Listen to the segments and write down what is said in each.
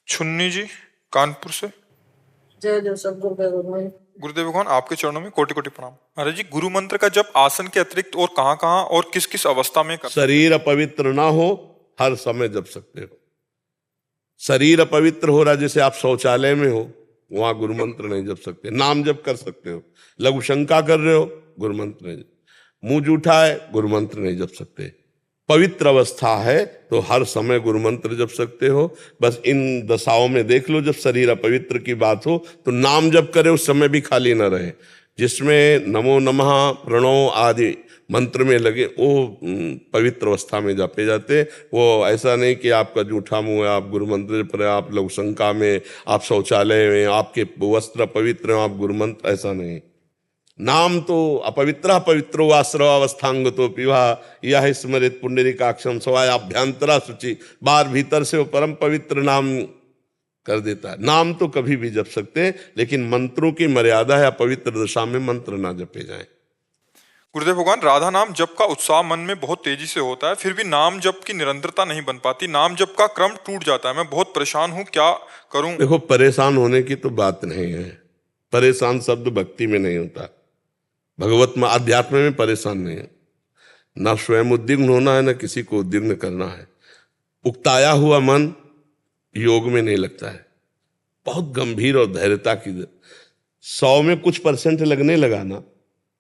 छुन्नी जी, कानपुर से। जय जय सब गुरुदेव भगवान। गुरुदेव भगवान, आपके चरणों में कोटि कोटि प्रणाम। महाराज जी, गुरु मंत्र का जप आसन के अतिरिक्त और कहाँ कहाँ और किस किस अवस्था में कर? शरीर अपवित्र ना हो, हर समय जप सकते हो। शरीर अपवित्र हो रहा, जैसे आप शौचालय में हो, वहां गुरु मंत्र नहीं जप सकते। नाम जप कर सकते हो। लघु शंका कर रहे हो, गुरु मंत्र नहीं। मुंह जूठा है, गुरु मंत्र नहीं जप सकते। पवित्र अवस्था है तो हर समय गुरु मंत्र जप सकते हो। बस इन दशाओं में देख लो, जब शरीर अपवित्र की बात हो तो नाम जप करे, उस समय भी खाली न रहे। जिसमें नमो नमः, प्रणव आदि मंत्र में लगे, वो पवित्र अवस्था में जपे जाते। वो ऐसा नहीं कि आपका जूठा मुंह है, आप गुरु मंत्र पर, आप लघु शंका में, आप शौचालय में, आपके वस्त्र पवित्र हैं, आप गुरु मंत्र, ऐसा नहीं। नाम तो अपवित्र पवित्रो वा सर्वावस्थांग तो पिवा यह स्मृत पुंडरीकाक्षम सवाय अभ्यंतरा शुचि। बाहर भीतर से वो परम पवित्र नाम कर देता है। नाम तो कभी भी जप सकते हैं, लेकिन मंत्रों की मर्यादा है, अपवित्र दशा में मंत्र ना जपे जाएं। गुरुदेव भगवान, राधा नाम जप का उत्साह मन में बहुत तेजी से होता है, फिर भी नाम जप की निरंतरता नहीं बन पाती। नाम जप का क्रम टूट जाता है। मैं बहुत परेशान हूँ, क्या करूं? देखो, परेशान होने की तो बात नहीं है। परेशान शब्द भक्ति में नहीं होता, भगवत में, अध्यात्म में परेशान नहीं है। ना स्वयं उद्विग्न होना है, ना किसी को उद्विग्न करना है। उकताया हुआ मन योग में नहीं लगता है। बहुत गंभीर और धैर्यता की 100 में कुछ परसेंट लगने लगा ना,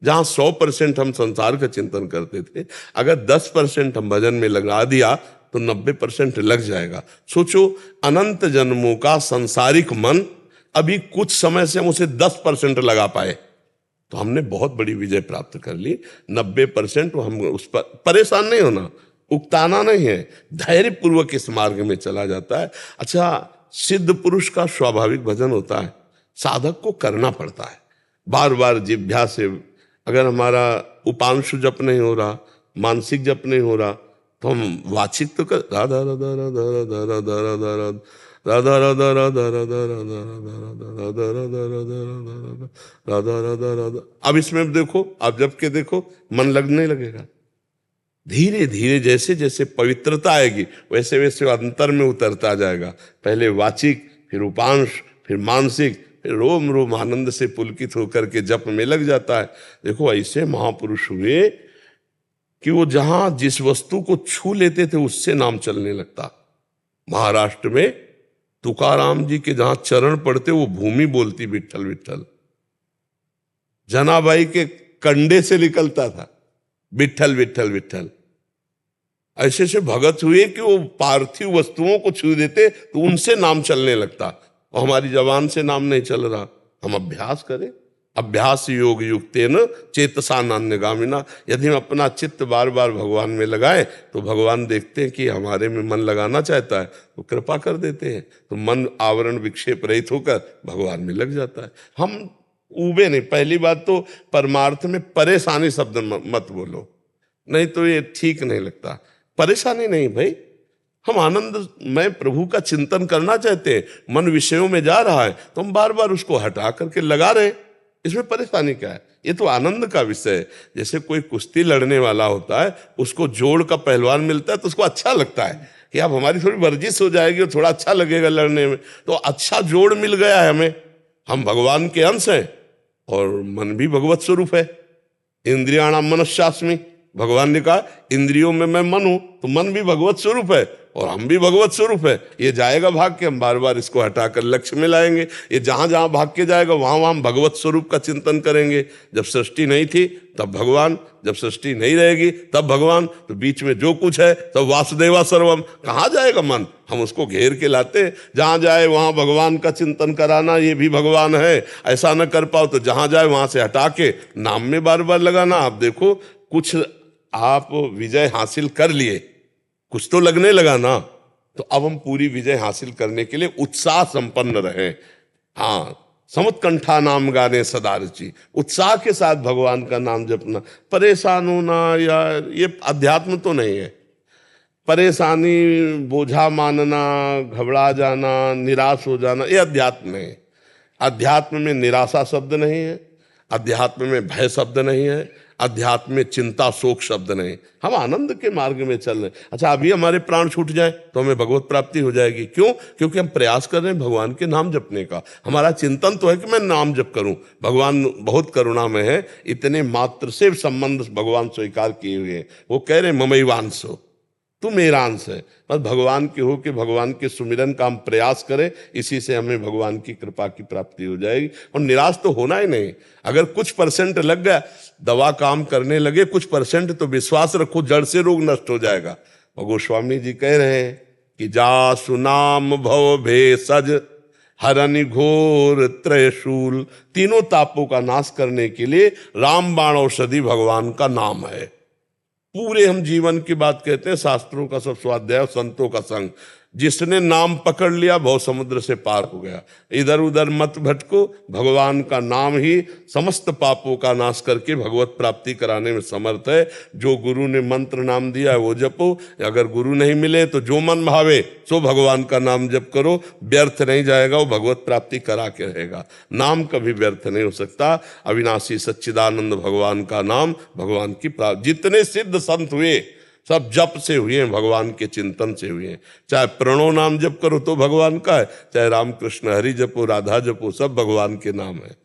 जहां 100% हम संसार का चिंतन करते थे, अगर 10% हम भजन में लगा दिया तो 90% लग जाएगा। सोचो, अनंत जन्मों का संसारिक मन, अभी कुछ समय से हम उसे 10% लगा पाए तो हमने बहुत बड़ी विजय प्राप्त कर ली। 90% हम उस पर परेशान नहीं होना, उकताना नहीं है, धैर्य पूर्वक इस मार्ग में चला जाता है। अच्छा, सिद्ध पुरुष का स्वाभाविक भजन होता है, साधक को करना पड़ता है बार बार जिह्वा से। अगर हमारा उपांशु जप नहीं हो रहा, मानसिक जप नहीं हो रहा, तो हम वाचिक तो कर राधा राधा राधा राधा राधा राधा राधा राधा राधा राधा राधा राधा राधा राधा। अब इसमें देखो, आप जप के देखो, मन लगने लगेगा। धीरे धीरे जैसे जैसे पवित्रता आएगी, वैसे वैसे अंतर में उतरता जाएगा। पहले वाचिक, फिर उपांश, फिर मानसिक, फिर रोम रोम आनंद से पुलकित होकर के जप में लग जाता है। देखो, ऐसे महापुरुष हुए कि वो जहां जिस वस्तु को छू लेते थे उससे नाम चलने लगता। महाराष्ट्र में तुकाराम जी के जहां चरण पड़ते, वो भूमि बोलती विठ्ठल विठ्ठल। जनाबाई के कंडे से निकलता था विठ्ठल विठ्ठल विठ्ठल। ऐसे से भगत हुए कि वो पार्थिव वस्तुओं को छू देते तो उनसे नाम चलने लगता। और हमारी जबान से नाम नहीं चल रहा, हम अभ्यास करें। अभ्यास योग युक्तेन चेतसा नान्यगामिना। यदि हम अपना चित्त बार बार भगवान में लगाएं तो भगवान देखते हैं कि हमारे में मन लगाना चाहता है, तो कृपा कर देते हैं। तो मन आवरण विक्षेप रहित होकर भगवान में लग जाता है। हम उबे नहीं। पहली बात तो परमार्थ में परेशानी शब्द मत बोलो, नहीं तो ये ठीक नहीं लगता। परेशानी नहीं भाई, हम आनंद में प्रभु का चिंतन करना चाहते हैं, मन विषयों में जा रहा है तो हम बार बार उसको हटा करके लगा रहे, इसमें परेशानी क्या है? ये तो आनंद का विषय है। जैसे कोई कुश्ती लड़ने वाला होता है, उसको जोड़ का पहलवान मिलता है तो उसको अच्छा लगता है कि अब हमारी थोड़ी वर्जिश हो जाएगी और थोड़ा अच्छा लगेगा लड़ने में। तो अच्छा जोड़ मिल गया है हमें, हम भगवान के अंश हैं और मन भी भगवत स्वरूप है। इंद्रियाणाम मनश्चास्मि, भगवान ने कहा इंद्रियों में मैं मन हूं, तो मन भी भगवत स्वरूप है और हम भी भगवत स्वरूप है। ये जाएगा भाग के, हम बार बार इसको हटाकर लक्ष्य में लाएंगे। ये जहां जहां भाग के जाएगा वहां वहां हम भगवत स्वरूप का चिंतन करेंगे। जब सृष्टि नहीं थी तब भगवान, जब सृष्टि नहीं रहेगी तब भगवान, तो बीच में जो कुछ है तब वासुदेवा सर्वम। कहाँ जाएगा मन? हम उसको घेर के लाते, जहां जाए वहां भगवान का चिंतन कराना, ये भी भगवान है। ऐसा न कर पाओ तो जहां जाए वहां से हटा के नाम में बार बार लगाना। आप देखो, कुछ आप विजय हासिल कर लिए, कुछ तो लगने लगा ना, तो अब हम पूरी विजय हासिल करने के लिए उत्साह संपन्न रहे। हाँ, समुत्कंठा नाम गाने सदा रुचि, उत्साह के साथ भगवान का नाम जपना। परेशान होना यार, ये अध्यात्म तो नहीं है। परेशानी, बोझा मानना, घबरा जाना, निराश हो जाना, ये अध्यात्म नहीं है। अध्यात्म में निराशा शब्द नहीं है, अध्यात्म में भय शब्द नहीं है, अध्यात्म में चिंता शोक शब्द नहीं। हम आनंद के मार्ग में चल रहे हैं। अच्छा, अभी हमारे प्राण छूट जाए तो हमें भगवत प्राप्ति हो जाएगी। क्यों? क्योंकि हम प्रयास कर रहे हैं भगवान के नाम जपने का। हमारा चिंतन तो है कि मैं नाम जप करूं। भगवान बहुत करुणा में है, इतने मात्र से संबंध भगवान स्वीकार किए हुए हैं। वो कह रहे ममैवांशो, तू मेरा अंश है। बस भगवान के हो कि भगवान के सुमिरन का हम प्रयास करें, इसी से हमें भगवान की कृपा की प्राप्ति हो जाएगी। और निराश तो होना ही नहीं। अगर कुछ परसेंट लग गया, दवा काम करने लगे, कुछ परसेंट तो विश्वास रखो, जड़ से रोग नष्ट हो जाएगा। और गोस्वामी जी कह रहे हैं कि जा सुनाम भव भेषज हरनि घोर त्रयशूल, तीनों तापों का नाश करने के लिए रामबाण औषधि भगवान का नाम है। पूरे हम जीवन की बात कहते हैं, शास्त्रों का सब स्वाध्याय, संतों का संग। जिसने नाम पकड़ लिया भव समुद्र से पार हो गया। इधर उधर मत भटको, भगवान का नाम ही समस्त पापों का नाश करके भगवत प्राप्ति कराने में समर्थ है। जो गुरु ने मंत्र नाम दिया है वो जपो, अगर गुरु नहीं मिले तो जो मन भावे सो भगवान का नाम जप करो, व्यर्थ नहीं जाएगा, वो भगवत प्राप्ति करा के रहेगा। नाम कभी व्यर्थ नहीं हो सकता। अविनाशी सच्चिदानंद भगवान का नाम भगवान की प्राप्ति। जितने सिद्ध संत हुए सब जप से हुए हैं, भगवान के चिंतन से हुए हैं। चाहे प्रणव नाम जप करो तो भगवान का है, चाहे रामकृष्ण हरि जपो, राधा जपो, सब भगवान के नाम है।